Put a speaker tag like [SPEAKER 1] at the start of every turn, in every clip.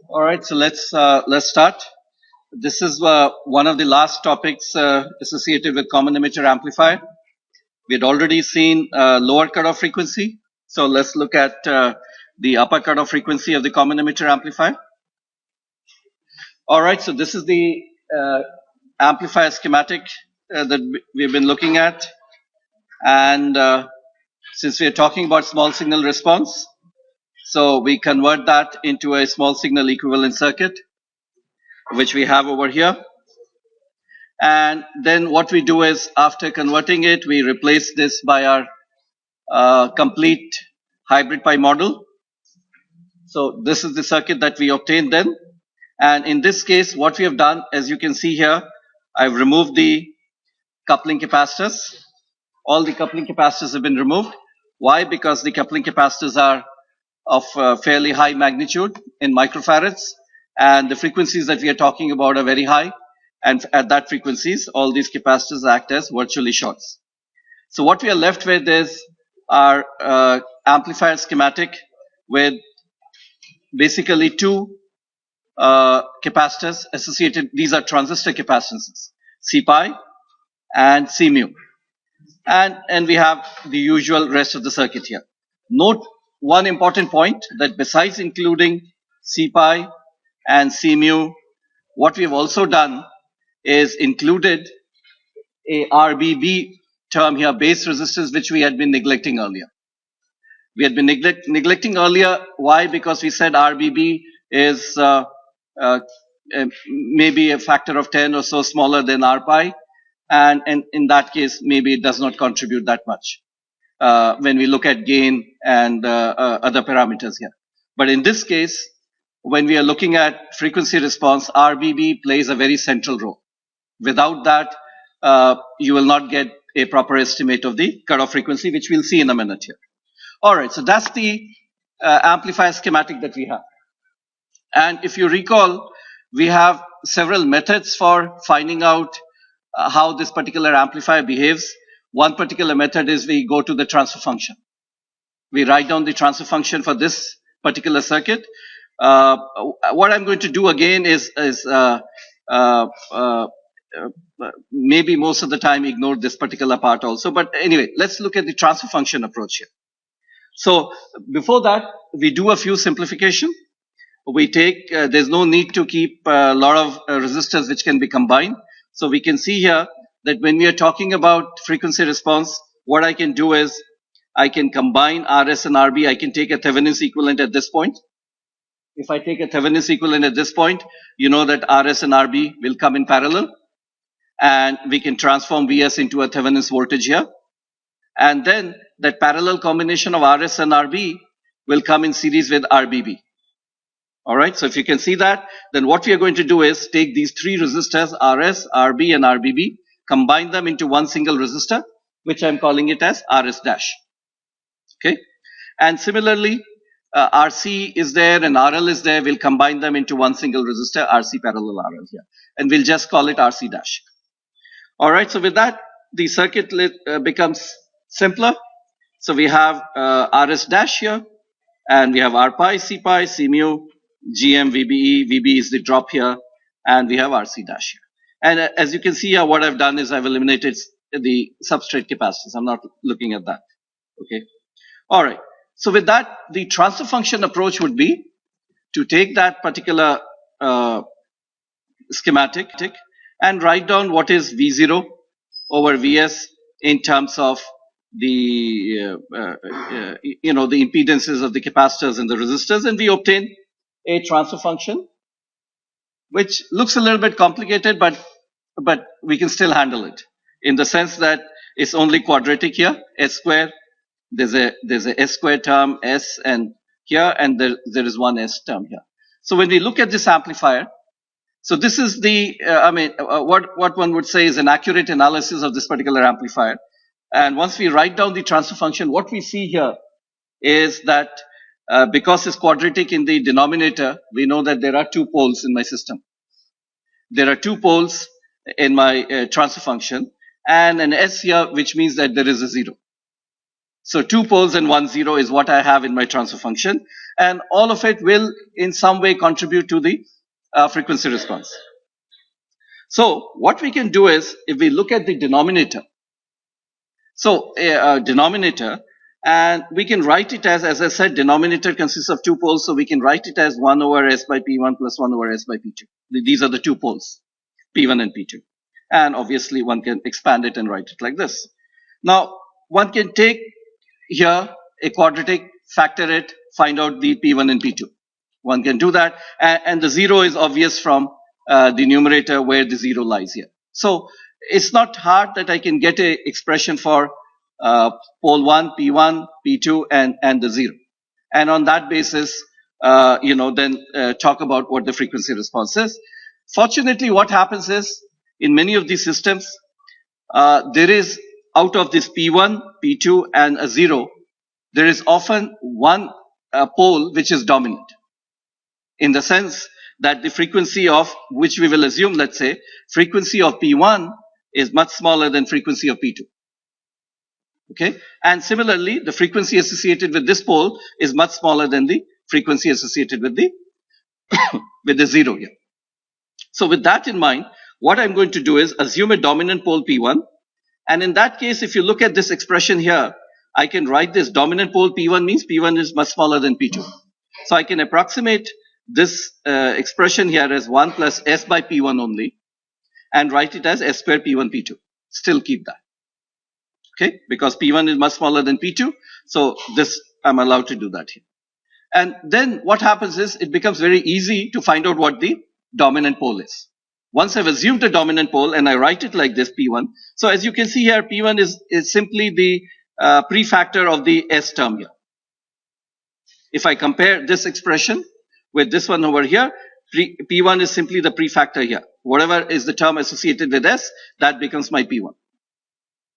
[SPEAKER 1] All right, so let's start. This is one of the last topics associated with common emitter amplifier. We had already seen lower cutoff frequency, so let's look at the upper cutoff frequency of the common emitter amplifier. All right, so this is the amplifier schematic that we've been looking at, and since we are talking about small signal response, so we convert that into a small signal equivalent circuit, which we have over here. And then what we do is, after converting it, we replace this by our complete hybrid pi model. So this is the circuit that we obtained then. And in this case, what we have done, as you can see here, I've removed the coupling capacitors. All the coupling capacitors have been removed. Why? Because the coupling capacitors are of fairly high magnitude in microfarads, and the frequencies that we are talking about are very high. And at that frequencies, all these capacitors act as virtually shorts. So what we are left with is our amplifier schematic with basically two capacitors associated. These are transistor capacitances, C pi and C mu. And we have the usual rest of the circuit here. Note one important point, that besides including C pi and C mu, what we have also done is included a RBB term here, base resistance, which we had been neglecting earlier. We had been neglecting earlier. Why? Because we said RBB is maybe a factor of 10 or so smaller than R pi, and in that case, maybe it does not contribute that much when we look at gain and other parameters here. But in this case, when we are looking at frequency response, RBB plays a very central role. Without that, you will not get a proper estimate of the cutoff frequency, which we'll see in a minute here. All right, so that's the amplifier schematic that we have. And if you recall, we have several methods for finding out how this particular amplifier behaves. One particular method is we go to the transfer function. We write down the transfer function for this particular circuit. What I'm going to do again is maybe most of the time ignore this particular part also. But anyway, let's look at the transfer function approach here. So before that, we do a few simplification. We take, there's no need to keep a lot of resistors which can be combined. So we can see here that when we are talking about frequency response, what I can do is I can combine RS and RB. I can take a Thevenin's equivalent at this point. If I take a Thevenin's equivalent at this point, you know that RS and RB will come in parallel. And we can transform Vs into a Thevenin's voltage here. And then that parallel combination of RS and RB will come in series with RBB. All right, so if you can see that, then what we are going to do is take these three resistors, RS, RB, and RBB, combine them into one single resistor, which I'm calling it as RS dash. Okay, and similarly, RC is there and RL is there. We'll combine them into one single resistor, RC parallel RL here, and we'll just call it RC dash. All right, so with that, the circuit becomes simpler. So we have RS dash here, and we have R pi, C pi, C mu, GM, VBE. VB is the drop here, and we have RC dash here. And as you can see here, what I've done is I've eliminated the substrate capacitance. I'm not looking at that. Okay. All right. So with that, the transfer function approach would be to take that particular schematic and write down what is V0 over Vs in terms of the the impedances of the capacitors and the resistors, and we obtain a transfer function which looks a little bit complicated, but we can still handle it in the sense that it's only quadratic here, s square. There's a s square term, s, and here, and there is one s term here. So when we look at this amplifier, so this is the what one would say is an accurate analysis of this particular amplifier. And once we write down the transfer function, what we see here is that because it's quadratic in the denominator, we know that there are two poles in my system. There are two poles in my transfer function, and an s here, which means that there is a zero. So 2 poles and 1 0 is what I have in my transfer function. And all of it will in some way contribute to the frequency response. So what we can do is, if we look at the denominator, so denominator, and we can write it as I said, denominator consists of 2 poles, so we can write it as 1 over S by P1 plus 1 over S by P2. These are the 2 poles, P1 and P2. And obviously one can expand it and write it like this. Now, one can take here a quadratic, factor it, find out the P1 and P2. One can do that, and the 0 is obvious from the numerator where the 0 lies here. So it's not hard that I can get a expression for pole 1, P1, P2, and the 0. And on that basis, then talk about what the frequency response is. Fortunately, what happens is, in many of these systems, there is, out of this P1, P2, and a 0, there is often one pole which is dominant. In the sense that the frequency of, which we will assume, let's say, frequency of P1 is much smaller than frequency of P2. Okay? And similarly, the frequency associated with this pole is much smaller than the frequency associated with the, with the 0 here. So with that in mind, what I'm going to do is assume a dominant pole P1. And in that case, if you look at this expression here, I can write this dominant pole P1 means P1 is much smaller than P2. So I can approximate this expression here as 1 plus S by P1 only and write it as S square P1 P2. Still keep that. Okay, because P1 is much smaller than P2. So this, I'm allowed to do that here. And then what happens is it becomes very easy to find out what the dominant pole is. Once I've assumed a dominant pole and I write it like this, P1. So as you can see here, P1 is simply the prefactor of the S term here. If I compare this expression with this one over here, P1 is simply the prefactor here. Whatever is the term associated with S, that becomes my P1.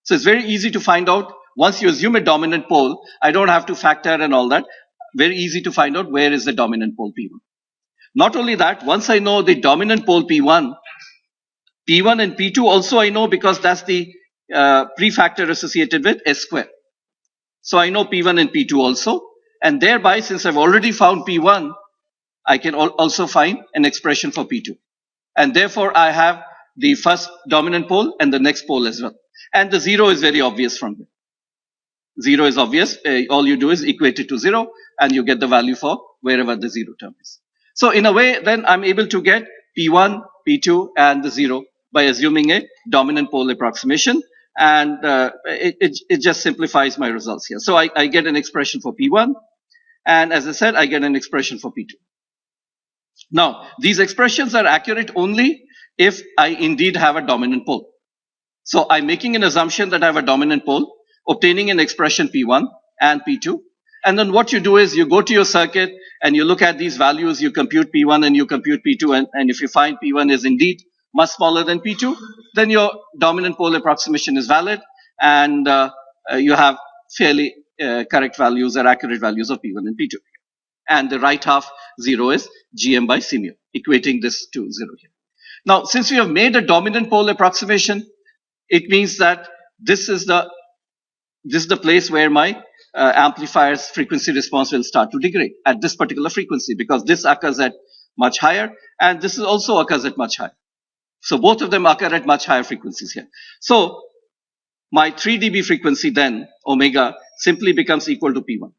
[SPEAKER 1] So it's very easy to find out. Once you assume a dominant pole, I don't have to factor and all that. Very easy to find out where is the dominant pole P1. Not only that, once I know the dominant pole P1 and P2 also I know because that's the prefactor associated with S square. So I know P1 and P2 also. And thereby, since I've already found P1, I can also find an expression for P2. And therefore, I have the first dominant pole and the next pole as well. And the 0 is very obvious from here. 0 is obvious. All you do is equate it to 0 and you get the value for wherever the 0 term is. So in a way, then I'm able to get P1, P2, and the 0 by assuming a dominant pole approximation. And it just simplifies my results here. So I get an expression for P1. And as I said, I get an expression for P2. Now, these expressions are accurate only if I indeed have a dominant pole. So I'm making an assumption that I have a dominant pole, obtaining an expression P1 and P2. And then what you do is you go to your circuit and you look at these values, you compute P1 and you compute P2. And if you find P1 is indeed much smaller than P2, then your dominant pole approximation is valid and you have fairly correct values or accurate values of P1 and P2. And the right half 0 is GM by C mu, equating this to 0 here. Now, since we have made a dominant pole approximation, it means that this is the place where my amplifier's frequency response will start to degrade at this particular frequency, because this occurs at much higher and this also occurs at much higher. So both of them occur at much higher frequencies here. So my 3 dB frequency then, omega, simply becomes equal to P1,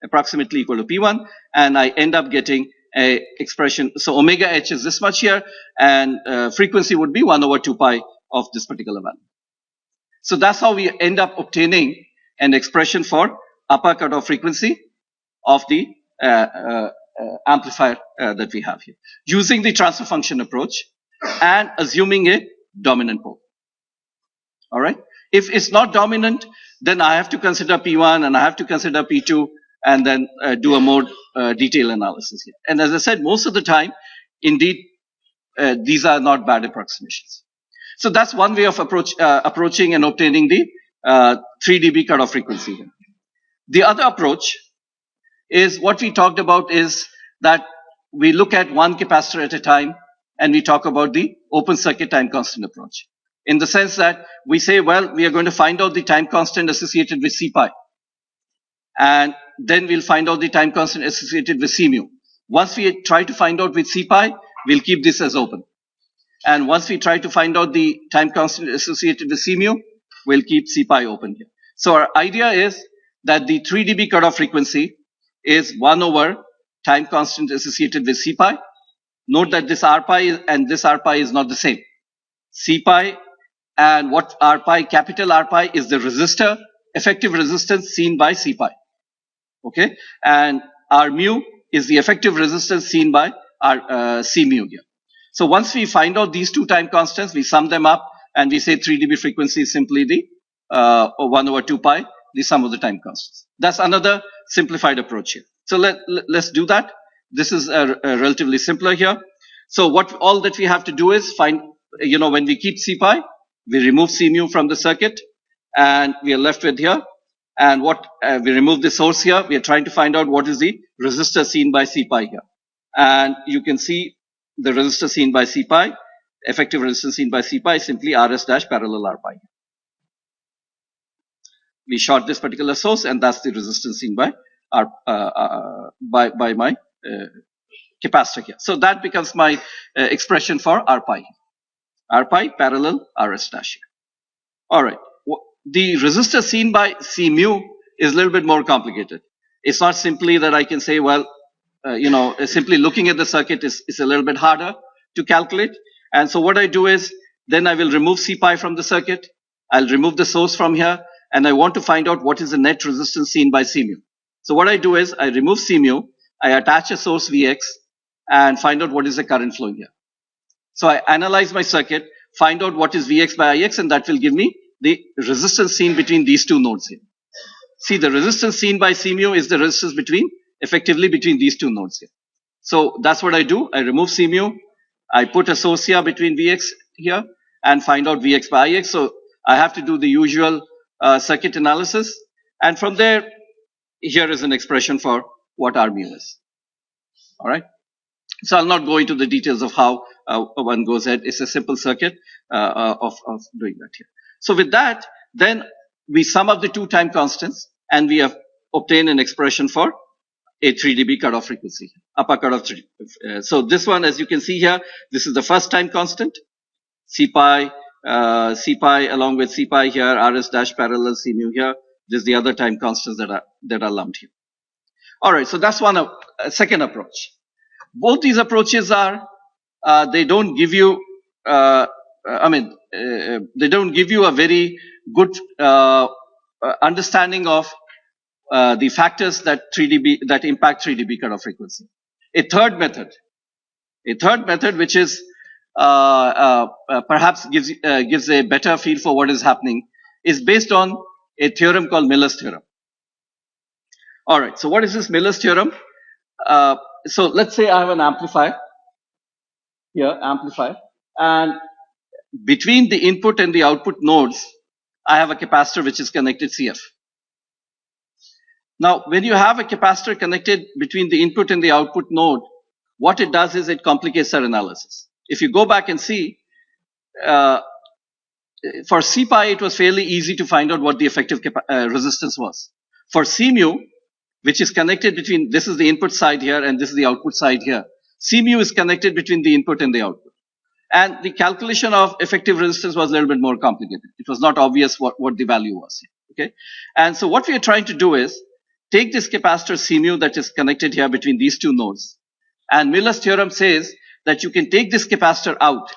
[SPEAKER 1] approximately equal to P1, and I end up getting a expression. So omega h is this much here, and frequency would be 1 over 2 pi of this particular value. So that's how we end up obtaining an expression for upper cutoff frequency of the amplifier that we have here, using the transfer function approach and assuming a dominant pole. All right. If it's not dominant, then I have to consider P1 and I have to consider P2 and then do a more detailed analysis here. And as I said, most of the time, indeed, these are not bad approximations. So that's one way of approaching and obtaining the 3 dB cutoff frequency here. The other approach is what we talked about, is that we look at one capacitor at a time and we talk about the open circuit time constant approach. in the sense that we say, well, we are going to find out the time constant associated with C pi. And then we'll find out the time constant associated with C mu. Once we try to find out with C pi, we'll keep this as open. And once we try to find out the time constant associated with C mu, we'll keep C pi open here. So our idea is that the 3 dB cutoff frequency is 1 over time constant associated with C pi. Note that this R pi and this R pi is not the same. C pi and what R pi, capital R pi, is the resistor, effective resistance seen by C pi. Okay? And R mu is the effective resistance seen by our C mu here. So once we find out these two time constants, we sum them up and we say 3 dB frequency is simply the 1 over 2 pi, the sum of the time constants. That's another simplified approach here. So let's do that. This is a relatively simpler here. So what all that we have to do is find, when we keep C pi, we remove C mu from the circuit and we are left with here. And what we remove the source here, we are trying to find out what is the resistor seen by C pi here. And you can see the resistor seen by C pi, effective resistance seen by C pi is simply Rs dash parallel R pi. We short this particular source and that's the resistance seen by by my capacitor here. So that becomes my expression for R pi. R pi parallel Rs dash here. All right. The resistor seen by C mu is a little bit more complicated. It's not simply that I can say, well, simply looking at the circuit is a little bit harder to calculate. And so what I do is, then I will remove C pi from the circuit. I'll remove the source from here. And I want to find out what is the net resistance seen by C mu. So what I do is, I remove C mu, I attach a source Vx, and find out what is the current flowing here. So I analyze my circuit, find out what is Vx by Ix, and that will give me the resistance seen between these two nodes here. See, the resistance seen by C mu is the resistance effectively between these two nodes here. So that's what I do. I remove C mu, I put a source here between Vx here, and find out Vx by Ix. So I have to do the usual circuit analysis. And from there, here is an expression for what R mu is. All right. So I'll not go into the details of how one goes ahead. It's a simple circuit of doing that here. So with that, then we sum up the two time constants and we have obtained an expression for a 3 dB cutoff frequency, upper cutoff 3. So this one, as you can see here, this is the first time constant, C pi along with C pi here, Rs dash parallel C mu here. This is the other time constants that are lumped here. All right, so that's one second approach. Both these approaches are they don't give you they don't give you a very good understanding of the factors that impact 3 dB cutoff frequency. A third method which is perhaps gives a better feel for what is happening is based on a theorem called Miller's theorem. All right, so what is this Miller's theorem? So let's say I have an amplifier here, and between the input and the output nodes, I have a capacitor which is connected CF. Now, when you have a capacitor connected between the input and the output node, what it does is it complicates our analysis. If you go back and see, for C pi, it was fairly easy to find out what the effective resistance was. For C mu, which is connected between, this is the input side here and this is the output side here. C mu is connected between the input and the output. And the calculation of effective resistance was a little bit more complicated. It was not obvious what the value was. Okay. And so what we are trying to do is take this capacitor C mu that is connected here between these two nodes. And Miller's theorem says that you can take this capacitor out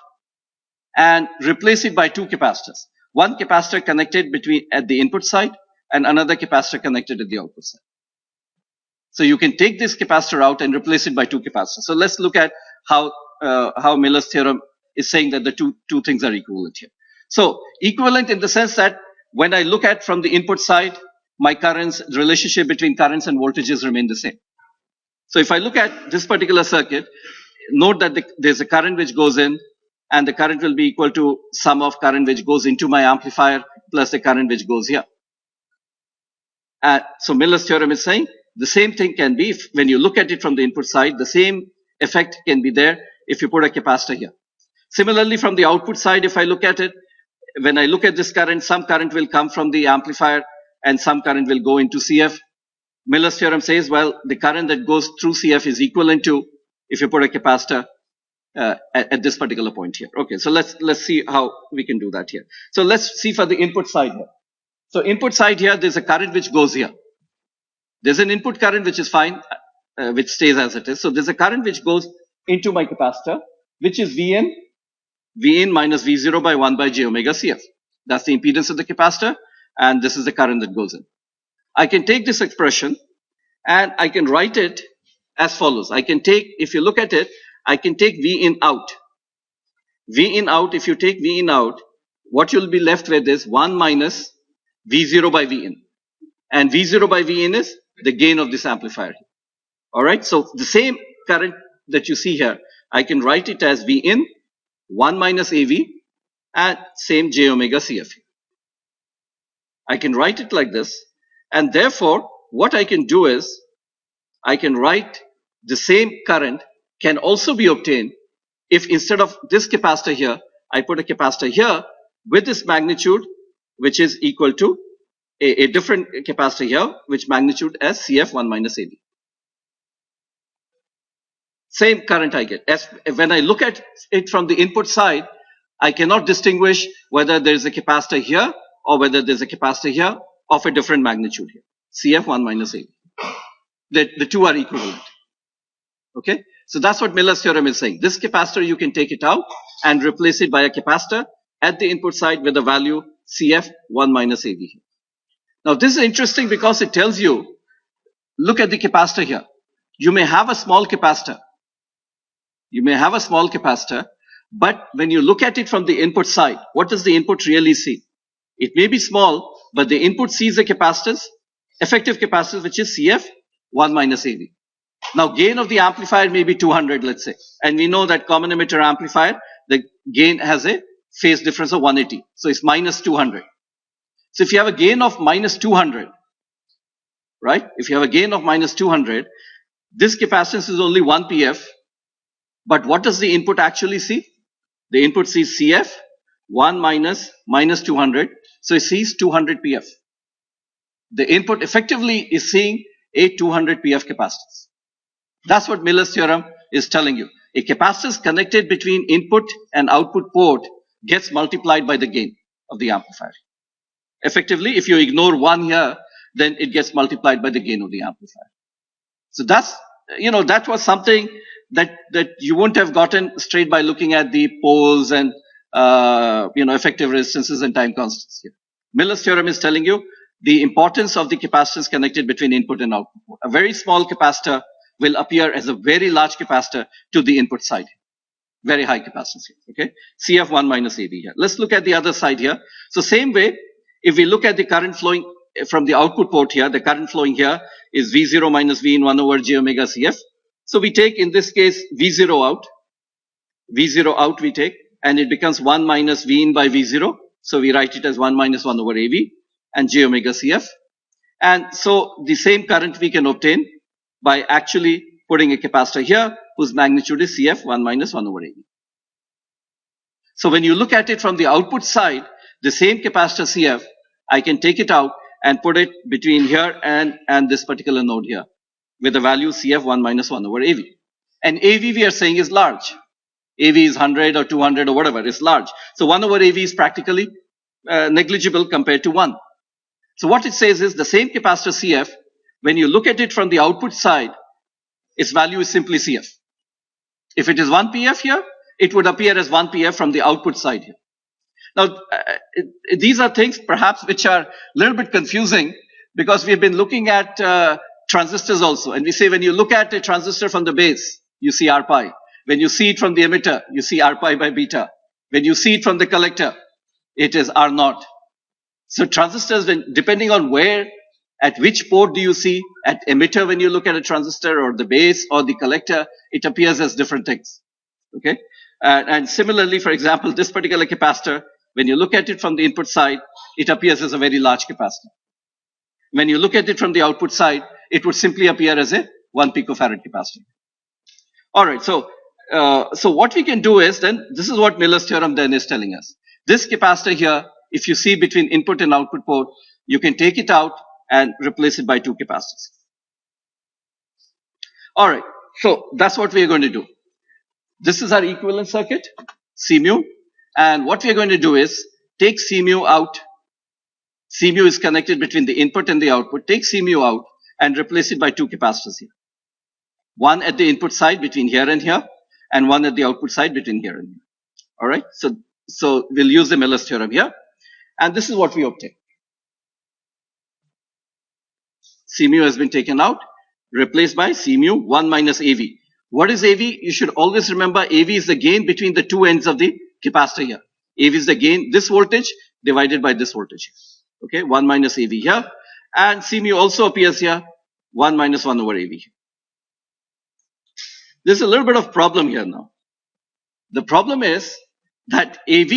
[SPEAKER 1] and replace it by two capacitors. One capacitor connected at the input side and another capacitor connected at the output side. So you can take this capacitor out and replace it by two capacitors. So let's look at how Miller's theorem is saying that the two things are equivalent here. So equivalent in the sense that when I look at from the input side, my currents, the relationship between currents and voltages remain the same. So if I look at this particular circuit, note that there's a current which goes in, and the current will be equal to sum of current which goes into my amplifier plus the current which goes here. So Miller's theorem is saying the same thing can be, when you look at it from the input side, the same effect can be there if you put a capacitor here. Similarly, from the output side, if I look at it, when I look at this current, some current will come from the amplifier and some current will go into CF. Miller's theorem says, well, the current that goes through CF is equivalent to if you put a capacitor at this particular point here. Okay, so let's see how we can do that here. So let's see for the input side here. So input side here, there's a current which goes here. There's an input current which is fine, which stays as it is. So there's a current which goes into my capacitor, which is Vn minus V0 by 1 by j omega Cf. That's the impedance of the capacitor, and this is the current that goes in. I can take this expression and I can write it as follows. I can take, if you look at it, I can take V in out. V in out, if you take V in out, what you'll be left with is 1 minus V0 by V in. And V0 by V in is the gain of this amplifier. Alright, so the same current that you see here, I can write it as V in 1 minus AV and same j omega Cf. I can write it like this, and therefore what I can do is I can write the same current can also be obtained if instead of this capacitor here, I put a capacitor here with this magnitude which is equal to a different capacitor here, which magnitude as Cf 1 minus AV. Same current I get. As when I look at it from the input side, I cannot distinguish whether there is a capacitor here or whether there is a capacitor here of a different magnitude here. Cf 1 minus AV. The two are equivalent. Okay? So that's what Miller's theorem is saying. This capacitor, you can take it out and replace it by a capacitor at the input side with the value Cf 1 minus AV. Now this is interesting because it tells you, look at the capacitor here. You may have a small capacitor. You may have a small capacitor, but when you look at it from the input side, what does the input really see? It may be small, but the input sees the capacitors, effective capacitors, which is Cf 1 minus AV. Now gain of the amplifier may be 200, let's say. And we know that common emitter amplifier, the gain has a phase difference of 180. So it's minus 200. So if you have a gain of minus 200, right? If you have a gain of minus 200, this capacitance is only 1 pF. But what does the input actually see? The input sees Cf 1 minus 200. So it sees 200 pF. The input effectively is seeing a 200 pF capacitance. That's what Miller's theorem is telling you. A capacitance connected between input and output port gets multiplied by the gain of the amplifier. Effectively, if you ignore one here, then it gets multiplied by the gain of the amplifier. So that's, that was something that you wouldn't have gotten straight by looking at the poles and, effective resistances and time constants here. Miller's theorem is telling you the importance of the capacitance connected between input and output port. A very small capacitor will appear as a very large capacitor to the input side. Very high capacitance here, okay? Cf 1 minus AV here. Let's look at the other side here. So same way, if we look at the current flowing from the output port here, the current flowing here is V0 minus V in 1 over j omega Cf. So we take, in this case, V0 out. V0 out we take, and it becomes 1 minus V in by V0. So we write it as 1 minus 1 over AV and j omega Cf. And so the same current we can obtain by actually putting a capacitor here whose magnitude is Cf 1 minus 1 over AV. So when you look at it from the output side, the same capacitor Cf, I can take it out and put it between here and this particular node here with the value Cf 1 minus 1 over AV. And AV we are saying is large. AV is 100 or 200 or whatever, it's large. So 1 over AV is practically negligible compared to 1. So what it says is the same capacitor Cf, when you look at it from the output side, its value is simply Cf. If it is 1 pF here, it would appear as 1 pF from the output side here. Now, these are things perhaps which are a little bit confusing because we've been looking at transistors also. And we say when you look at a transistor from the base, you see R pi. When you see it from the emitter, you see R pi by beta. When you see it from the collector, it is R naught. So transistors, depending on where, at which port do you see, at emitter when you look at a transistor or the base or the collector, it appears as different things. Okay? And similarly, for example, this particular capacitor, when you look at it from the input side, it appears as a very large capacitor. When you look at it from the output side, it would simply appear as a 1 picofarad capacitor. Alright, so what we can do is then, this is what Miller's theorem then is telling us. This capacitor here if you see between input and output port, you can take it out and replace it by 2 capacitors. All right, so that's what we are going to do. This is our equivalent circuit, C mu, and what we are going to do is take C mu out. C mu is connected between the input and the output. Take C mu out and replace it by 2 capacitors here. One at the input side between here and here, and one at the output side between here and here. All right, so we'll use the Miller's theorem here, and this is what we obtain. C mu has been taken out, replaced by C mu 1 minus AV. What is AV? You should always remember AV is the gain between the two ends of the capacitor here. AV is the gain, this voltage divided by this voltage. Okay, 1 minus AV here, and C mu also appears here, 1 minus 1 over AV. There's a little bit of problem here now. The problem is that AV,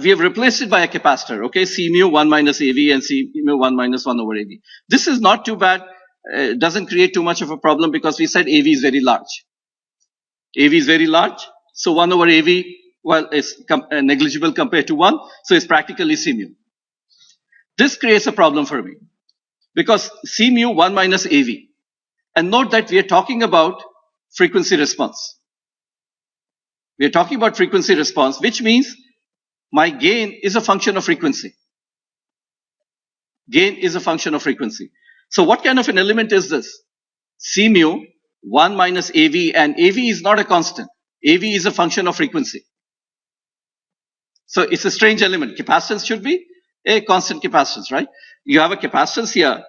[SPEAKER 1] we have replaced it by a capacitor, okay? C mu 1 minus AV and C mu 1 minus 1 over AV. This is not too bad. It doesn't create too much of a problem because we said AV is very large. AV is very large, so 1 over AV, well, is negligible compared to 1, so it's practically C mu. This creates a problem for me because C mu 1 minus AV. And note that we are talking about frequency response. We are talking about frequency response, which means my gain is a function of frequency. Gain is a function of frequency. So what kind of an element is this? C mu 1 minus AV, and AV is not a constant. AV is a function of frequency. So it's a strange element. Capacitance should be a constant capacitance, right? You have a capacitance here,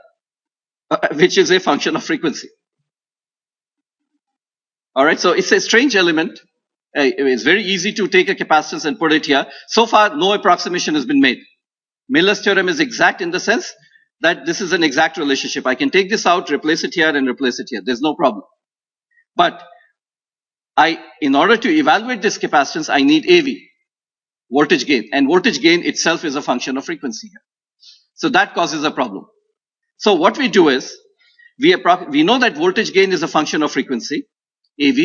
[SPEAKER 1] which is a function of frequency. All right, so it's a strange element. It's very easy to take a capacitance and put it here. So far, no approximation has been made. Miller's theorem is exact in the sense that this is an exact relationship. I can take this out, replace it here, and replace it here. There's no problem. But in order to evaluate this capacitance, I need AV, voltage gain. And voltage gain itself is a function of frequency here. So that causes a problem. So what we do is, we know that voltage gain is a function of frequency, AV.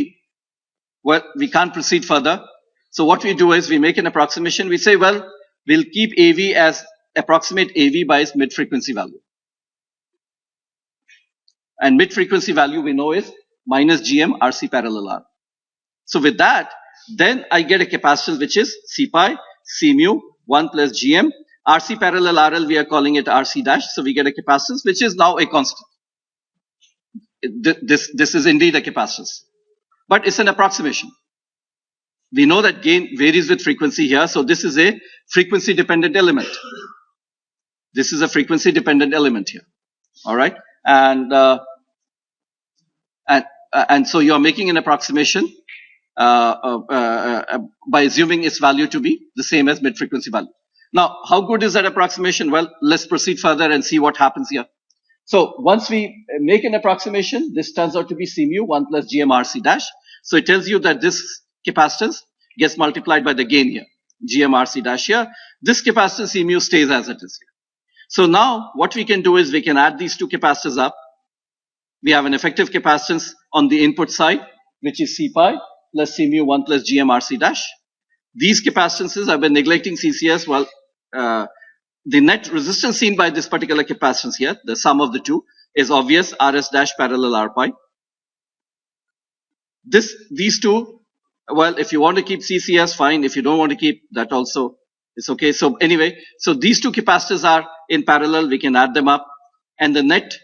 [SPEAKER 1] Well, we can't proceed further. So what we do is we make an approximation. We say, well, we'll keep AV as approximate AV by its mid-frequency value. And mid-frequency value we know is minus GM RC parallel R. So with that, then I get a capacitance which is C pi, C mu, 1 plus GM. RC parallel RL, we are calling it RC dash. So we get a capacitance which is now a constant. This is indeed a capacitance. But it's an approximation. We know that gain varies with frequency here. So this is a frequency dependent element. This is a frequency dependent element here. All right. And so you're making an approximation by assuming its value to be the same as mid-frequency value. Now, how good is that approximation? Well, let's proceed further and see what happens here. So once we make an approximation, this turns out to be C mu 1 plus GMRC dash. So it tells you that this capacitance gets multiplied by the gain here, GMRC dash here. This capacitance C mu stays as it is here. So now what we can do is we can add these two capacitors up. We have an effective capacitance on the input side, which is C pi plus C mu 1 plus GMRC dash. These capacitances, I've been neglecting CCS. Well, the net resistance seen by this particular capacitance here, the sum of the two, is obvious, RS dash parallel R pi. These two, well, if you want to keep CCS, fine. If you don't want to keep, that also is okay. So anyway, so these two capacitors are in parallel. We can add them up. And the net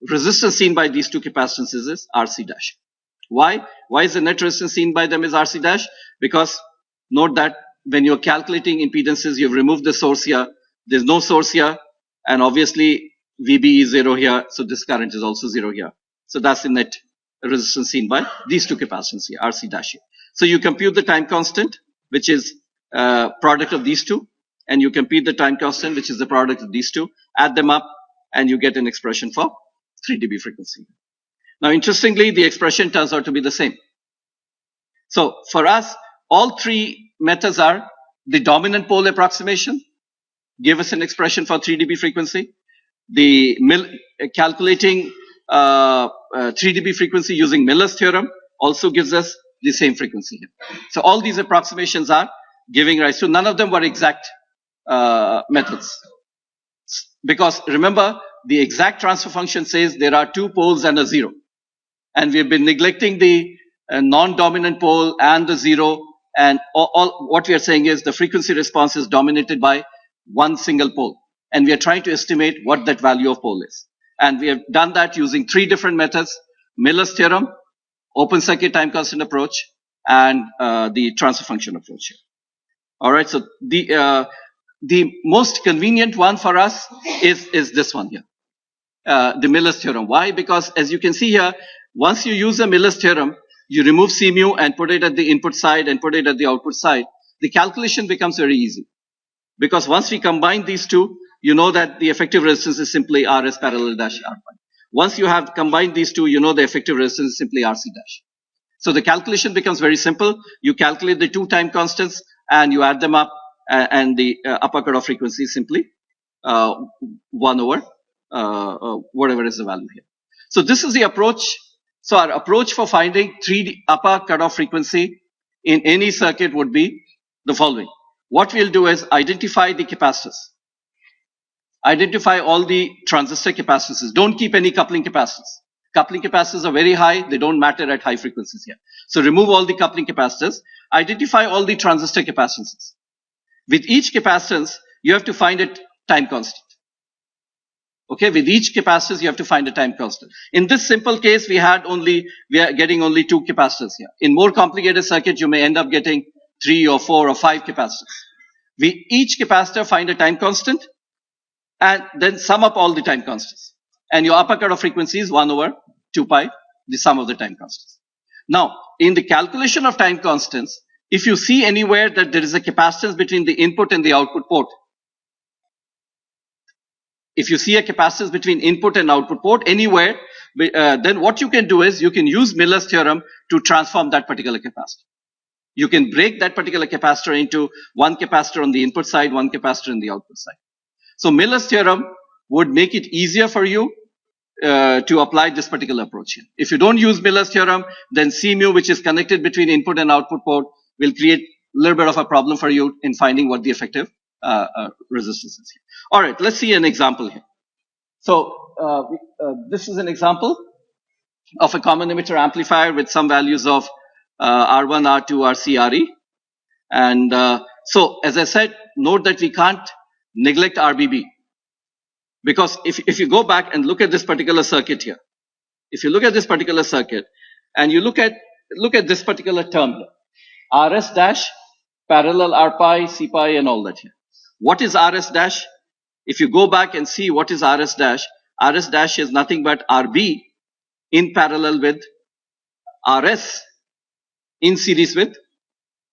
[SPEAKER 1] resistance seen by these two capacitances is RC dash. Why? Why is the net resistance seen by them is RC dash? Because note that when you're calculating impedances, you've removed the source here. There's no source here. And obviously, VB is 0 here. So this current is also 0 here. So that's the net resistance seen by these two capacitances here, RC dash here. So you compute the time constant, which is product of these two. And you compute the time constant, which is the product of these two. Add them up, and you get an expression for 3 dB frequency. Now, interestingly, the expression turns out to be the same. So for us, all three methods are the dominant pole approximation, gave us an expression for 3 dB frequency. The calculating 3 dB frequency using Miller's theorem also gives us the same frequency here. So all these approximations are giving rise to, none of them were exact methods. Because remember, the exact transfer function says there are two poles and a zero. And we've been neglecting the non-dominant pole and the zero. And all what we are saying is the frequency response is dominated by one single pole. And we are trying to estimate what that value of pole is. And we have done that using three different methods: Miller's theorem, open circuit time constant approach, and the transfer function approach here. All right. So the most convenient one for us is this one here, the Miller's theorem. Why? Because as you can see here, once you use the Miller's theorem, you remove C mu and put it at the input side and put it at the output side. The calculation becomes very easy. Because once we combine these two, you know that the effective resistance is simply Rs parallel dash R pi. Once you have combined these two, you know the effective resistance is simply RC dash. So the calculation becomes very simple. You calculate the two time constants and you add them up, and the upper cutoff frequency is simply 1 over whatever is the value here. So this is the approach. So our approach for finding upper cutoff frequency in any circuit would be the following. What we'll do is identify the capacitors. Identify all the transistor capacitances. Don't keep any coupling capacitors. Coupling capacitors are very high. They don't matter at high frequencies here. So remove all the coupling capacitors. Identify all the transistor capacitances. With each capacitance, you have to find a time constant. Okay, with each capacitance, you have to find a time constant. In this simple case, we are getting only two capacitors here. In more complicated circuits, you may end up getting 3 or 4 or 5 capacitors. With each capacitor, find a time constant, and then sum up all the time constants. And your upper cutoff frequency is 1 over 2 pi, the sum of the time constants. Now, in the calculation of time constants, if you see anywhere that there is a capacitance between the input and the output port, if you see a capacitance between input and output port anywhere, then what you can do is you can use Miller's theorem to transform that particular capacitor. You can break that particular capacitor into one capacitor on the input side, one capacitor on the output side. So Miller's theorem would make it easier for you to apply this particular approach here. If you don't use Miller's theorem, then C mu, which is connected between input and output port, will create a little bit of a problem for you in finding what the effective resistance is here. All right, let's see an example here. So this is an example of a common emitter amplifier with some values of R1, R2, RC, RE. And so, as I said, note that we can't neglect RBB. Because if you go back and look at this particular circuit here, if you look at this particular circuit and you look at this particular term here, RS dash, parallel R pi, C pi, and all that here. What is RS dash? If you go back and see what is RS dash is nothing but RB in parallel with RS in series with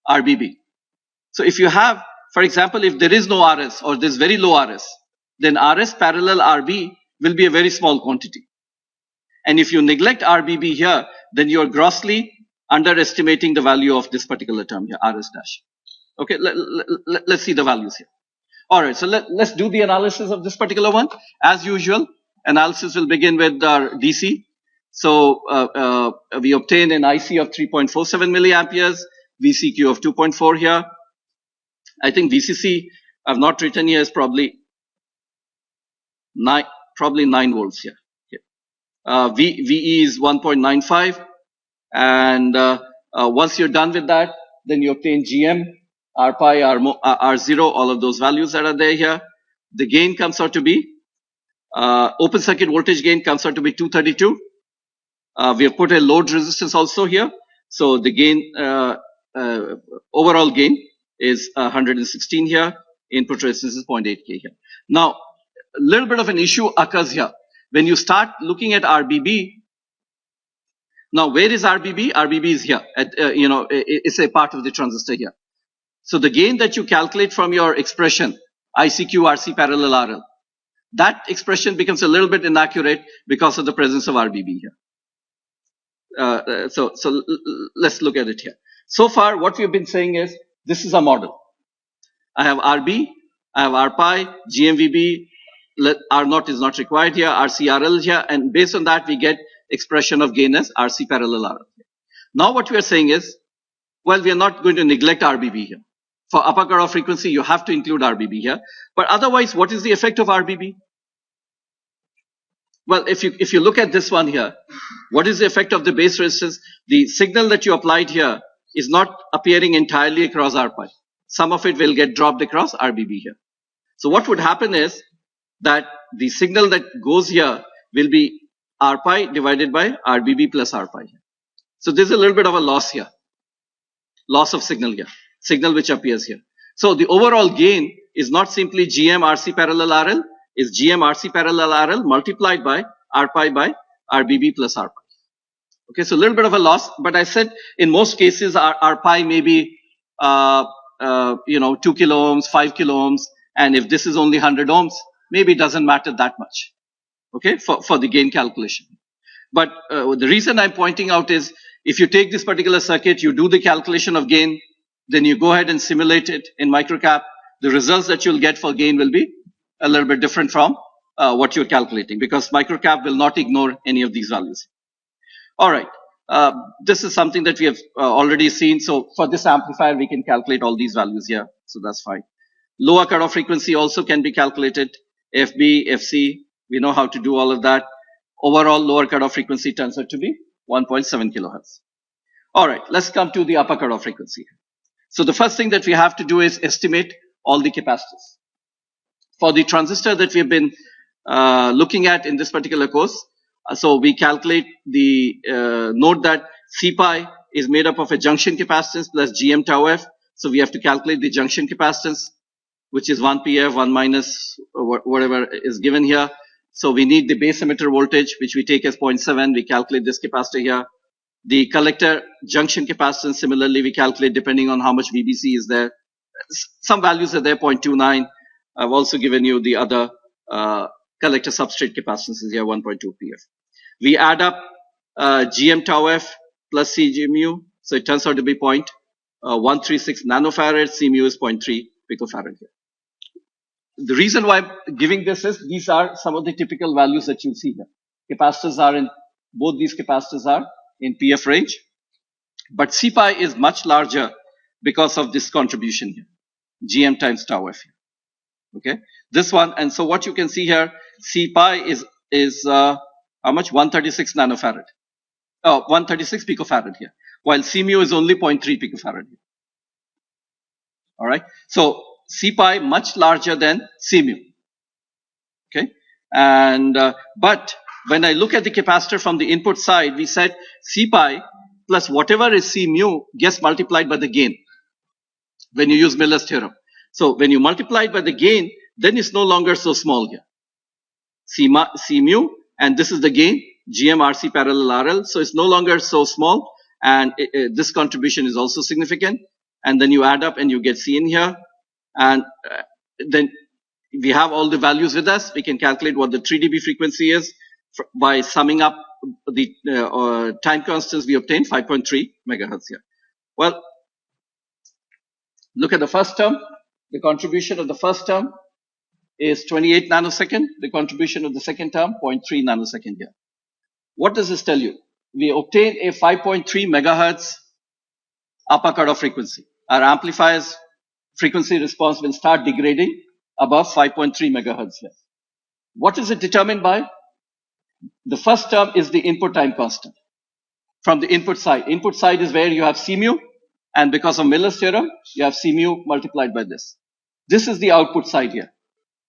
[SPEAKER 1] RBB. So if you have, for example, if there is no RS or there is very low RS, then RS parallel RB will be a very small quantity. And if you neglect RBB here, then you are grossly underestimating the value of this particular term here, RS dash. Okay, let's see the values here. All right, so let's do the analysis of this particular one. As usual, analysis will begin with our DC. So we obtain an IC of 3.47 milliamperes, VCQ of 2.4 here. I think VCC I've not written here is probably 9 volts here. VE is 1.95, and once you're done with that, then you obtain GM, R pi, R0, all of those values that are there here. The gain comes out to be, open circuit voltage gain comes out to be 232. We have put a load resistance also here. So the gain, overall gain is 116 here. Input resistance is 0.8K here. Now, a little bit of an issue occurs here. When you start looking at RBB, now where is RBB? RBB is here. It's a part of the transistor here. So the gain that you calculate from your expression, ICQ, RC parallel RL, that expression becomes a little bit inaccurate because of the presence of RBB here. So let's look at it here. So far, what we've been saying is, this is a model. I have RB, I have R pi, GMVB, R0 is not required here, RC RL here, and based on that, we get expression of gain as RC parallel RL. Now what we are saying is, well, we are not going to neglect RBB here. For upper cutoff frequency, you have to include RBB here. But otherwise, what is the effect of RBB? Well, if you look at this one here, what is the effect of the base resistance? The signal that you applied here is not appearing entirely across RPi. Some of it will get dropped across RBB here. So what would happen is that the signal that goes here will be RPi divided by RBB plus RPi. So there's a little bit of a loss here, loss of signal here, signal which appears here. So the overall gain is not simply GM RC parallel RL, is GM RC parallel RL multiplied by RPi by RBB plus RPi. Okay, so a little bit of a loss, but I said in most cases RPi may be 2 kilo ohms, 5 kilo ohms, and if this is only 100 ohms, maybe it doesn't matter that much. Okay, for the gain calculation. But the reason I'm pointing out is if you take this particular circuit, you do the calculation of gain, then you go ahead and simulate it in microcap, the results that you'll get for gain will be a little bit different from what you're calculating, because microcap will not ignore any of these values. All right, this is something that we have already seen. So for this amplifier, we can calculate all these values here. So that's fine. Lower cutoff frequency also can be calculated. FB, FC, we know how to do all of that. Overall lower cutoff frequency turns out to be 1.7 kilohertz. All right, let's come to the upper cutoff frequency. So the first thing that we have to do is estimate all the capacitors. For the transistor that we have been looking at in this particular course, so we calculate the, note that CPi is made up of a junction capacitance plus GM tau F. So we have to calculate the junction capacitance, which is 1 PF, 1 minus whatever is given here. So we need the base emitter voltage, which we take as 0.7. We calculate this capacitor here. The collector junction capacitance, similarly, we calculate depending on how much VBC is there. Some values are there, 0.29. I've also given you the other collector substrate capacitances here, 1.2 PF. We add up GM tau F plus C mu, so it turns out to be 0.136 nanofarad. C mu is 0.3 picofarad here. The reason why I'm giving this is these are some of the typical values that you see here. Capacitors are in, both these capacitors are in PF range, but CPi is much larger because of this contribution here, GM times tau F here. Okay, this one, and so what you can see here, CPi is how much? 136 nanofarad. 136 picofarad here, while C mu is only 0.3 picofarad here. All right, so CPi much larger than C mu. Okay, and but when I look at the capacitor from the input side, we said CPi plus whatever is C mu gets multiplied by the gain when you use Miller's theorem. So when you multiply it by the gain, then it's no longer so small here. C mu, and this is the gain, GM RC parallel RL. So it's no longer so small, and this contribution is also significant. And then you add up and you get C in here. And then we have all the values with us. We can calculate what the 3 dB frequency is by summing up the time constants. We obtain 5.3 megahertz here. Well, look at the first term. The contribution of the first term is 28 nanosecond. The contribution of the second term, 0.3 nanosecond here. What does this tell you? We obtain a 5.3 megahertz upper cutoff frequency. Our amplifier's frequency response will start degrading above 5.3 megahertz here. What is it determined by? The first term is the input time constant from the input side. Input side is where you have C mu, and because of Miller's theorem, you have C mu multiplied by this. This is the output side here.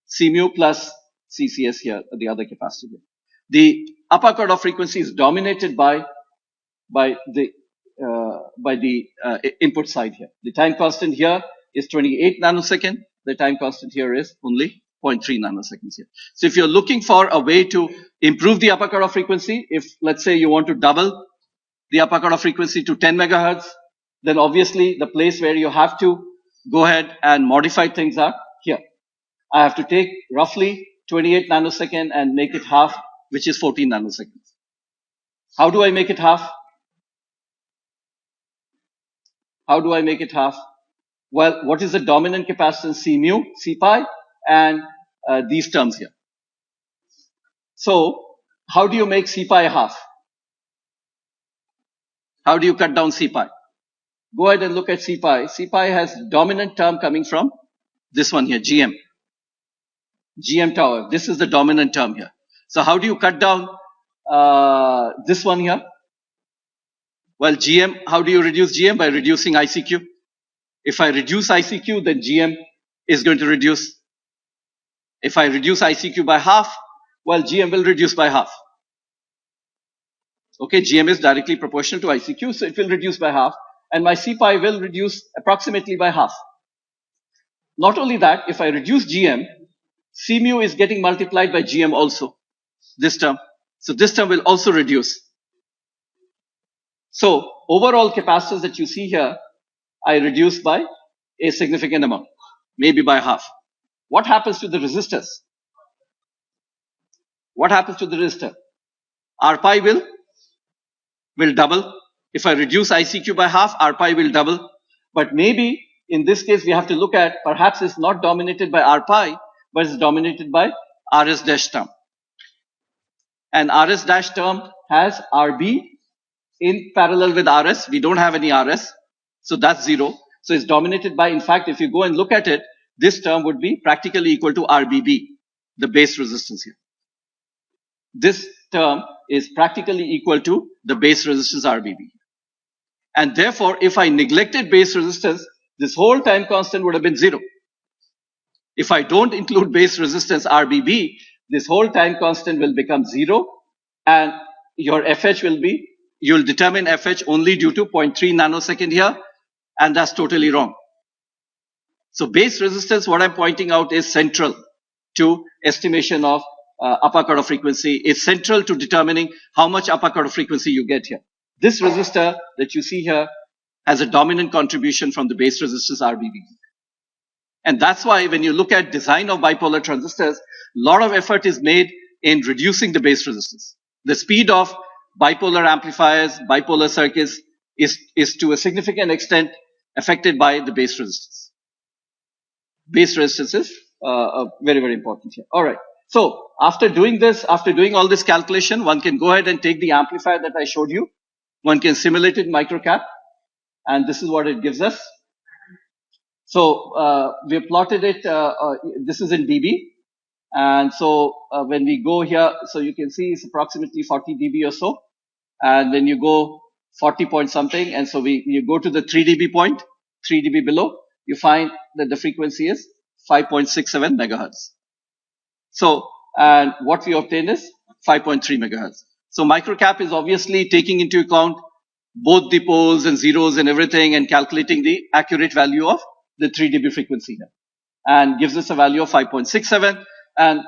[SPEAKER 1] C mu plus CCS here, the other capacitor here. The upper cutoff frequency is dominated by the input side here. The time constant here is 28 nanosecond. The time constant here is only 0.3 nanoseconds here. So if you're looking for a way to improve the upper cutoff frequency, if let's say you want to double the upper cutoff frequency to 10 megahertz, then obviously the place where you have to go ahead and modify things are here. I have to take roughly 28 nanosecond and make it half, which is 14 nanoseconds. How do I make it half? How do I make it half? Well, what is the dominant capacitance? C mu, CPi, and these terms here. So, how do you make CPi half? How do you cut down CPi? Go ahead and look at C pi. C pi has dominant term coming from this one here, GM. GM tower. This is the dominant term here. So how do you cut down this one here? Well, GM, how do you reduce GM? By reducing ICQ. If I reduce ICQ, then GM is going to reduce. If I reduce ICQ by half, well, GM will reduce by half. Okay, GM is directly proportional to ICQ, so it will reduce by half. And my C pi will reduce approximately by half. Not only that, if I reduce GM, C mu is getting multiplied by GM also, this term. So this term will also reduce. So overall capacitors that you see here, I reduce by a significant amount, maybe by half. What happens to the resistors? What happens to the resistor? R pi will double. If I reduce ICQ by half, R pi will double. But maybe in this case, we have to look at perhaps it's not dominated by R pi, but it's dominated by RS dash term. And RS dash term has RB in parallel with RS. We don't have any RS, so that's 0. So it's dominated by, in fact, if you go and look at it, this term would be practically equal to RBB, the base resistance here. This term is practically equal to the base resistance RBB. And therefore, if I neglected base resistance, this whole time constant would have been 0. If I don't include base resistance RBB, this whole time constant will become 0, and your FH will be, you'll determine FH only due to 0.3 nanosecond here, and that's totally wrong. So base resistance, what I'm pointing out, is central to estimation of upper cutoff frequency. It's central to determining how much upper cutoff frequency you get here. This resistor that you see here has a dominant contribution from the base resistance RBB. And that's why when you look at design of bipolar transistors, a lot of effort is made in reducing the base resistance. The speed of bipolar amplifiers, bipolar circuits is to a significant extent affected by the base resistance. Base resistance is very, very important here. All right. So after doing this, after doing all this calculation, one can go ahead and take the amplifier that I showed you. One can simulate it in microcap, and this is what it gives us. So we have plotted it. This is in dB, and so when we go here, so you can see it's approximately 40 dB or so, and then you go 40 point something, and so you go to the 3 dB point, 3 dB below, you find that the frequency is 5.67 megahertz. So, and what we obtain is 5.3 megahertz. So microcap is obviously taking into account both the poles and zeros and everything and calculating the accurate value of the 3 dB frequency here, and gives us a value of 5.67. And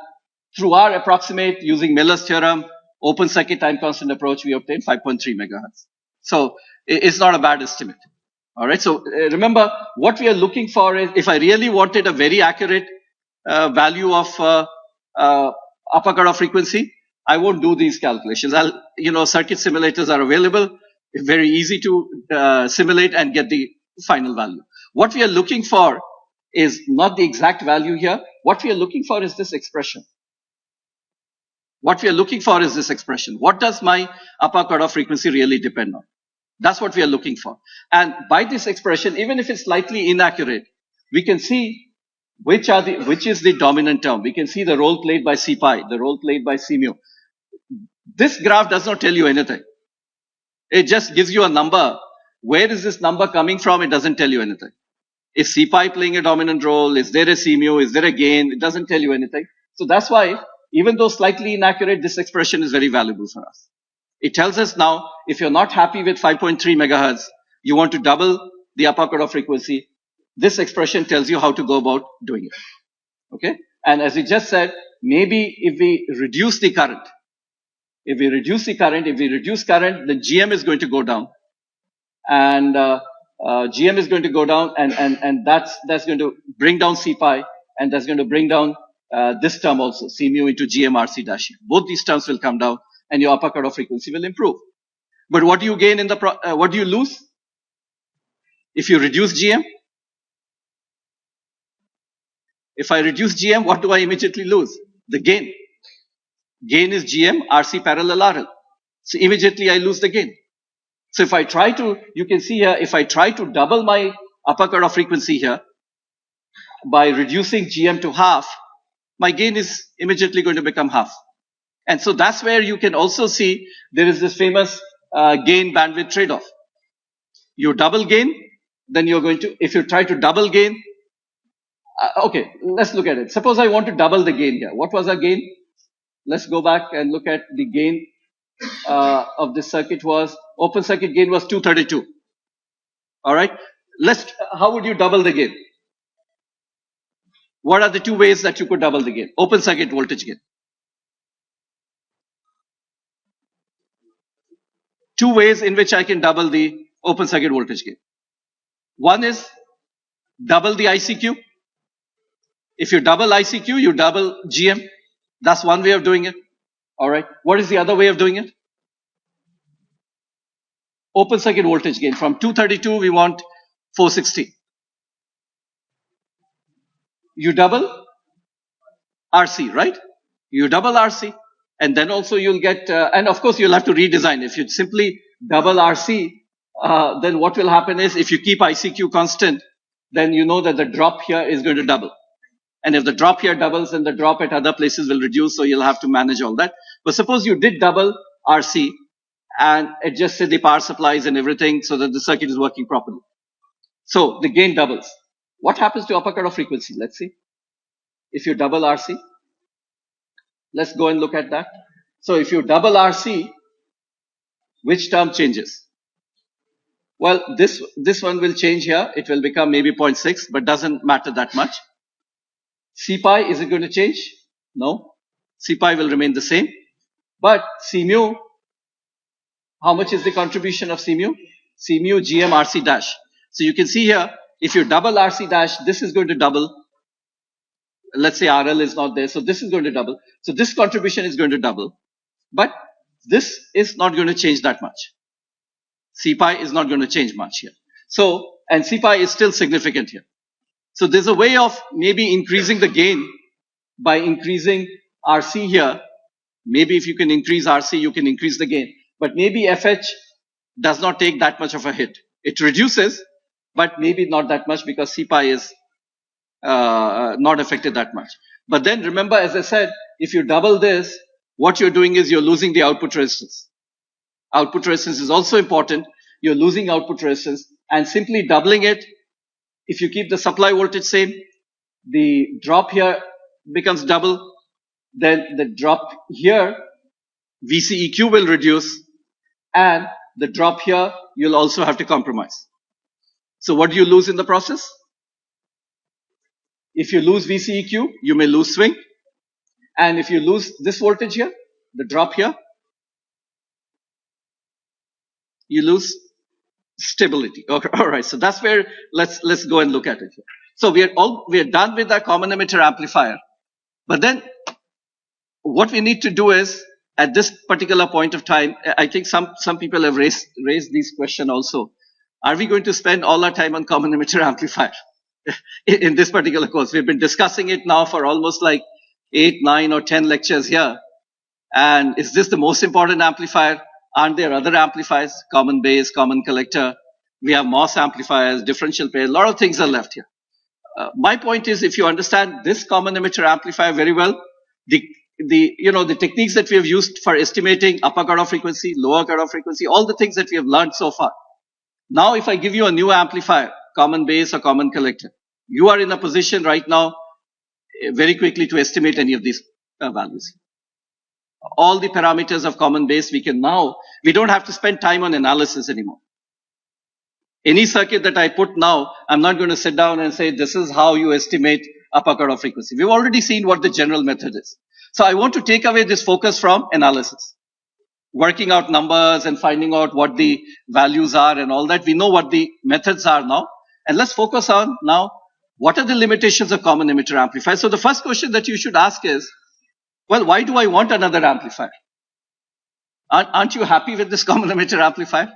[SPEAKER 1] through our approximate using Miller's theorem, open circuit time constant approach, we obtain 5.3 megahertz. So it's not a bad estimate. All right. So remember, what we are looking for is, if I really wanted a very accurate value of upper cutoff frequency, I won't do these calculations. Circuit simulators are available. It's very easy to simulate and get the final value. What we are looking for is not the exact value here. What we are looking for is this expression. What we are looking for is this expression. What does my upper cutoff frequency really depend on? That's what we are looking for. And by this expression, even if it's slightly inaccurate, we can see which is the dominant term. We can see the role played by C pi, the role played by C mu. This graph does not tell you anything. It just gives you a number. Where is this number coming from? It doesn't tell you anything. Is C pi playing a dominant role? Is there a C mu? Is there a gain? It doesn't tell you anything. So that's why, even though slightly inaccurate, this expression is very valuable for us. It tells us now, if you're not happy with 5.3 megahertz, you want to double the upper cutoff frequency, this expression tells you how to go about doing it. Okay? And as we just said, maybe if we reduce the current, if we reduce current, then GM is going to go down. And GM is going to go down, and that's going to bring down C pi, and that's going to bring down this term also, C mu into GM RC dash. Both these terms will come down, and your upper cutoff frequency will improve. But what do you gain what do you lose? If you reduce GM, if I reduce GM, what do I immediately lose? The gain. Gain is GM, RC parallel RL. So immediately I lose the gain. So if I try to, you can see here, if I try to double my upper cutoff frequency here by reducing GM to half, my gain is immediately going to become half. And so that's where you can also see there is this famous gain bandwidth trade-off. You double gain, then you're going to, if you try to double gain, okay, let's look at it. Suppose I want to double the gain here. What was our gain? Let's go back and look at the gain of this circuit was, open circuit gain was 232. All right. How would you double the gain? What are the two ways that you could double the gain? Open circuit voltage gain. Two ways in which I can double the open circuit voltage gain. One is double the ICQ. If you double ICQ, you double GM. That's one way of doing it. All right. What is the other way of doing it? Open circuit voltage gain. From 232, we want 460. You double RC, right? You double RC. And then also you'll get, and of course you'll have to redesign. If you simply double RC, then what will happen is if you keep ICQ constant, then you know that the drop here is going to double. And if the drop here doubles, then the drop at other places will reduce, so you'll have to manage all that. But suppose you did double RC and adjusted the power supplies and everything so that the circuit is working properly. So the gain doubles. What happens to upper cutoff frequency? Let's see. If you double RC, let's go and look at that. So if you double RC, which term changes? Well, this one will change here. It will become maybe 0.6, but doesn't matter that much. C pi, is it going to change? No. C pi will remain the same. But C mu, how much is the contribution of C mu? C mu GM RC dash. So you can see here, if you double RC dash, this is going to double. Let's say RL is not there, so this is going to double. So this contribution is going to double. But this is not going to change that much. C pi is not going to change much here. So, and C pi is still significant here. So there's a way of maybe increasing the gain by increasing RC here. Maybe if you can increase RC, you can increase the gain. But maybe FH does not take that much of a hit. It reduces, but maybe not that much because C pi is not affected that much. But then remember, as I said, if you double this, what you're doing is you're losing the output resistance. Output resistance is also important. You're losing output resistance, and simply doubling it, if you keep the supply voltage same, the drop here becomes double. Then the drop here, VCEQ will reduce, and the drop here, you'll also have to compromise. So what do you lose in the process? If you lose VCEQ, you may lose swing. And if you lose this voltage here, the drop here, you lose stability. Okay, all right. So that's where let's go and look at it here. So we are done with our common emitter amplifier. But then what we need to do is at this particular point of time, I think some people have raised this question also. Are we going to spend all our time on common emitter amplifier in this particular course? We've been discussing it now for almost like 8, 9 or 10 lectures here. And is this the most important amplifier? Aren't there other amplifiers? Common base, common collector. We have MOS amplifiers, differential pair. A lot of things are left here. My point is, if you understand this common emitter amplifier very well, the techniques that we have used for estimating upper cutoff frequency, lower cutoff frequency, all the things that we have learned so far. Now, if I give you a new amplifier, common base or common collector, you are in a position right now very quickly to estimate any of these values. All the parameters of common base, we don't have to spend time on analysis anymore. Any circuit that I put now, I'm not going to sit down and say, this is how you estimate upper cutoff frequency. We've already seen what the general method is. So I want to take away this focus from analysis. Working out numbers and finding out what the values are and all that. We know what the methods are now. And let's focus on now, what are the limitations of common emitter amplifier? So the first question that you should ask is, well, why do I want another amplifier? Aren't you happy with this common emitter amplifier?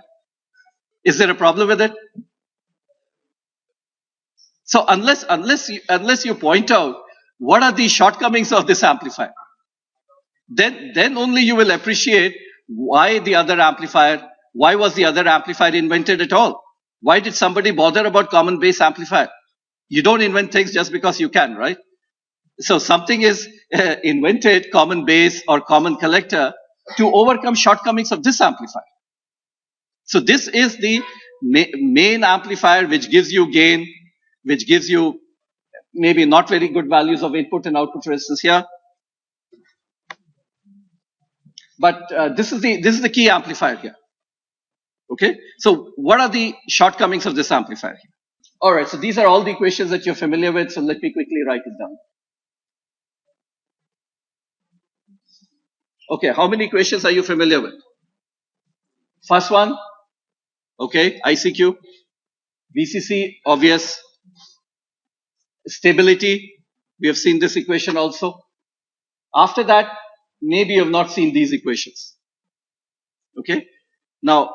[SPEAKER 1] Is there a problem with it? So unless you point out what are the shortcomings of this amplifier, then only you will appreciate why the other amplifier why was the other amplifier invented at all? Why did somebody bother about common base amplifier? You don't invent things just because you can, right? So something is invented, common base or common collector, to overcome shortcomings of this amplifier. So this is the main amplifier which gives you gain, which gives you maybe not very good values of input and output resistance here. But this is the key amplifier here. Okay. So what are the shortcomings of this amplifier here? All right. So these are all the equations that you're familiar with. So let me quickly write it down. Okay. How many equations are you familiar with? First one. Okay. ICQ. VCC, obvious. Stability. We have seen this equation also. After that, maybe you have not seen these equations. Okay. Now,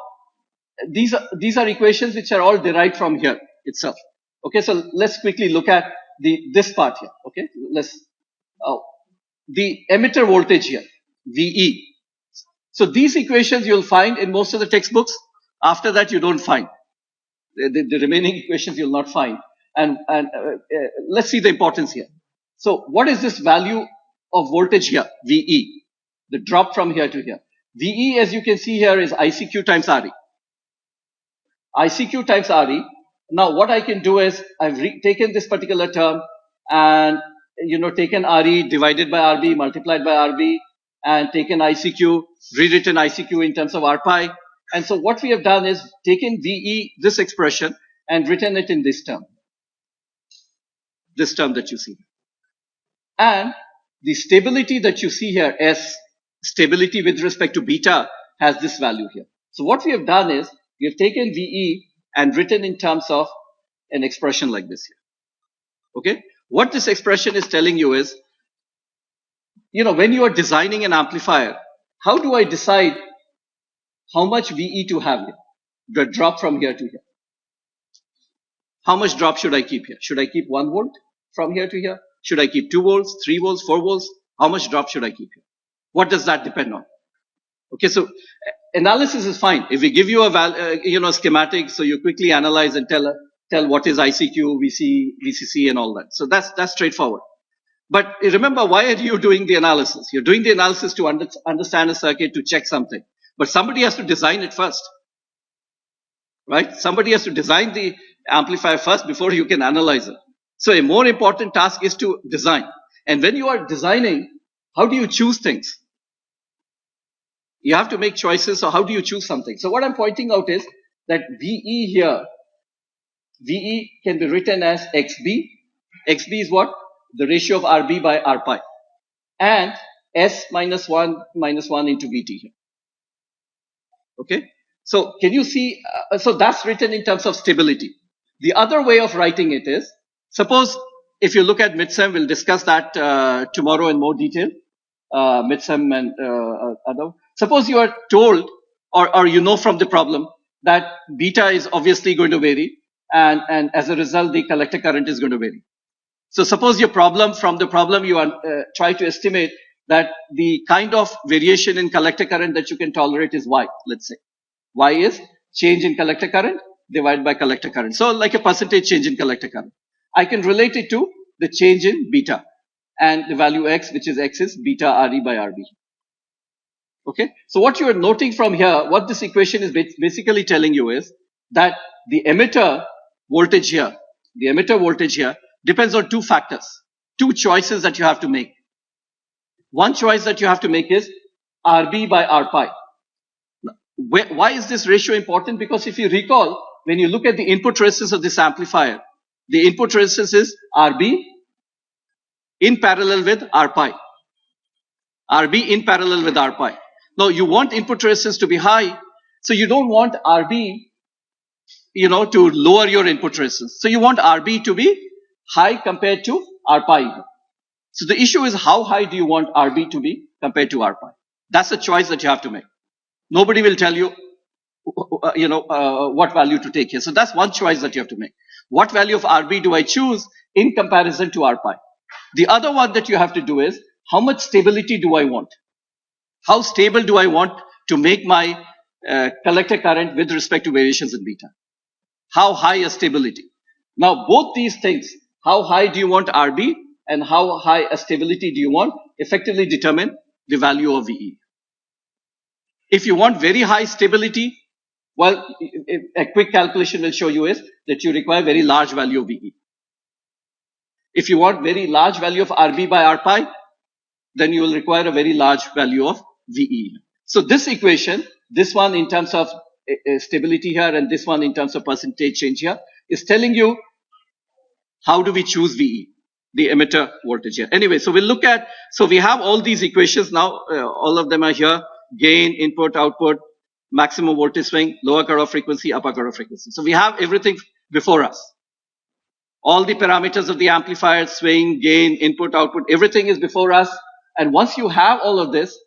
[SPEAKER 1] these are equations which are all derived from here itself. Okay. So let's quickly look at this part here. Okay. The emitter voltage here, VE. So these equations you'll find in most of the textbooks. After that, you don't find. The remaining equations you'll not find. And let's see the importance here. So what is this value of voltage here? VE. The drop from here to here. VE, as you can see here, is ICQ times RE. ICQ times RE. Now what I can do is I've taken this particular term and taken RE divided by RB multiplied by RB and taken ICQ, rewritten ICQ in terms of R pi. And so what we have done is taken VE, this expression, and written it in this term. This term that you see. And the stability that you see here, S, stability with respect to beta, has this value here. So what we have done is we have taken VE and written in terms of an expression like this here. Okay? What this expression is telling you is, when you are designing an amplifier, how do I decide how much VE to have here? The drop from here to here. How much drop should I keep here? Should I keep 1 volt from here to here? Should I keep 2 volts, 3 volts, 4 volts? How much drop should I keep here? What does that depend on? Okay, so analysis is fine. If we give you a schematic, so you quickly analyze and tell what is ICQ, VCC, and all that. So that's straightforward. But remember, why are you doing the analysis? You're doing the analysis to understand a circuit, to check something. But somebody has to design it first, right? Somebody has to design the amplifier first before you can analyze it. So a more important task is to design. And when you are designing, how do you choose things? You have to make choices. So how do you choose something? So what I'm pointing out is that VE here, VE can be written as XB. XB is what? The ratio of RB by R pi. And S minus 1 into VT here. Okay. So can you see? So that's written in terms of stability. The other way of writing it is, suppose if you look at midsem, we'll discuss that tomorrow in more detail. Midsem and other. Suppose you are told, or from the problem, that beta is obviously going to vary, and as a result, the collector current is going to vary. So suppose from the problem you try to estimate that the kind of variation in collector current that you can tolerate is Y, let's say. Y is change in collector current divided by collector current. So like a percentage change in collector current. I can relate it to the change in beta and the value X, which is X is beta RE by RB. Okay. So what you are noting from here, what this equation is basically telling you is that the emitter voltage here depends on 2 factors, 2 choices that you have to make. One choice that you have to make is RB by R pi. Why is this ratio important? Because if you recall, when you look at the input resistance of this amplifier, the input resistance is RB in parallel with R pi. RB in parallel with R pi. Now you want input resistance to be high, so you don't want RB, to lower your input resistance. So you want RB to be high compared to R pi. So the issue is, how high do you want RB to be compared to R pi? That's a choice that you have to make. Nobody will tell you, what value to take here. So that's one choice that you have to make. What value of RB do I choose in comparison to R pi? The other one that you have to do is, how much stability do I want? How stable do I want to make my collector current with respect to variations in beta. How high is stability? Now, both these things, how high do you want RB and how high a stability do you want, effectively determine the value of VE. If you want very high stability, well, a quick calculation will show you is that you require very large value of VE. If you want very large value of RB by R pi, then you will require a very large value of VE. So this equation, this one in terms of stability here and this one in terms of percentage change here, is telling you how do we choose VE, the emitter voltage here. Anyway, so we'll look at, so we have all these equations now, all of them are here, gain, input, output, maximum voltage swing, lower cutoff frequency, upper cutoff frequency. So we have everything before us. All the parameters of the amplifier, swing, gain, input, output, everything is before us. And once you have all of this,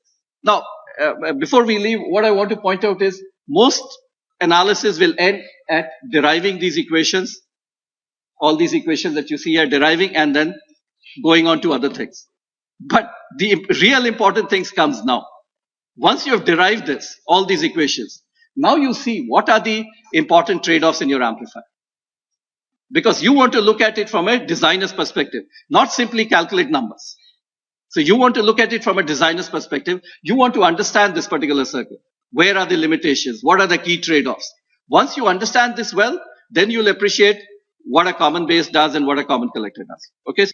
[SPEAKER 1] now, before we leave, what I want to point out is most analysis will end at deriving these equations, all these equations that you see here, deriving and then going on to other things. But the real important things comes now. Once you have derived this, all these equations, now you see what are the important trade-offs in your amplifier. Because you want to look at it from a designer's perspective, not simply calculate numbers. So you want to look at it from a designer's perspective. You want to understand this particular circuit. Where are the limitations? What are the key trade-offs? Once you understand this well, then you'll appreciate what a common base does and what a common collector does. Okay.